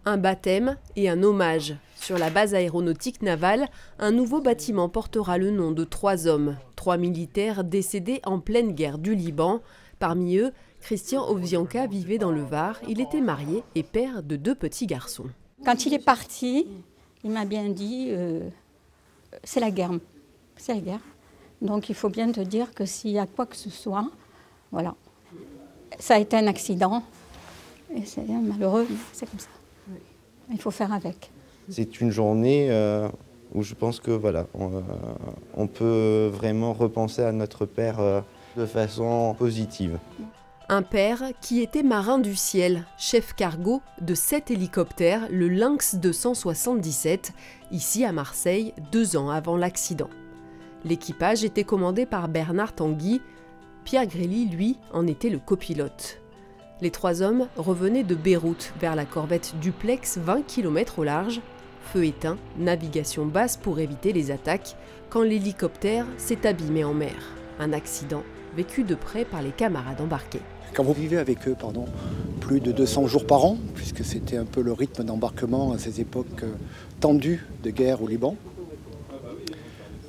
Un baptême et un hommage. Sur la base aéronautique navale, un nouveau bâtiment portera le nom de 3 hommes, 3 militaires décédés en pleine guerre du Liban. Parmi eux, Christian Ovzianka vivait dans le Var. Il était marié et père de 2 petits garçons. Quand il est parti, il m'a bien dit c'est la guerre. C'est la guerre. Donc il faut bien te dire que s'il y a quoi que ce soit, voilà. Ça a été un accident. Et c'est malheureux, mais c'est comme ça. Il faut faire avec. C'est une journée où je pense que voilà, on peut vraiment repenser à notre père de façon positive. Un père qui était marin du ciel, chef cargo de 7 hélicoptères, le Lynx 277, ici à Marseille, 2 ans avant l'accident. L'équipage était commandé par Bernard Tanguy. Pierre Grély, lui, en était le copilote. Les 3 hommes revenaient de Beyrouth vers la corvette Duplex, 20 km au large. Feu éteint, navigation basse pour éviter les attaques, quand l'hélicoptère s'est abîmé en mer. Un accident vécu de près par les camarades embarqués. Quand vous vivez avec eux pendant plus de 200 jours par an, puisque c'était un peu le rythme d'embarquement à ces époques tendues de guerre au Liban,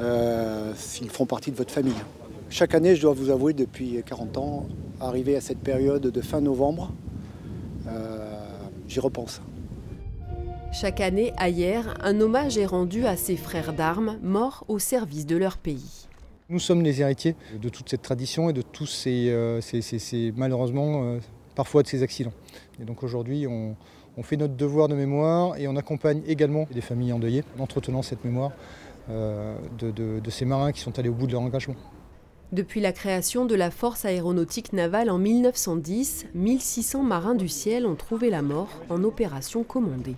ils font partie de votre famille. Chaque année, je dois vous avouer, depuis 40 ans, arrivé à cette période de fin novembre, j'y repense. Chaque année, ailleurs, un hommage est rendu à ces frères d'armes morts au service de leur pays. Nous sommes les héritiers de toute cette tradition et de tous ces malheureusement, parfois de ces accidents. Et donc aujourd'hui, on fait notre devoir de mémoire et on accompagne également les familles endeuillées en entretenant cette mémoire de ces marins qui sont allés au bout de leur engagement. Depuis la création de la Force aéronautique navale en 1910, 1600 marins du ciel ont trouvé la mort en opération commandée.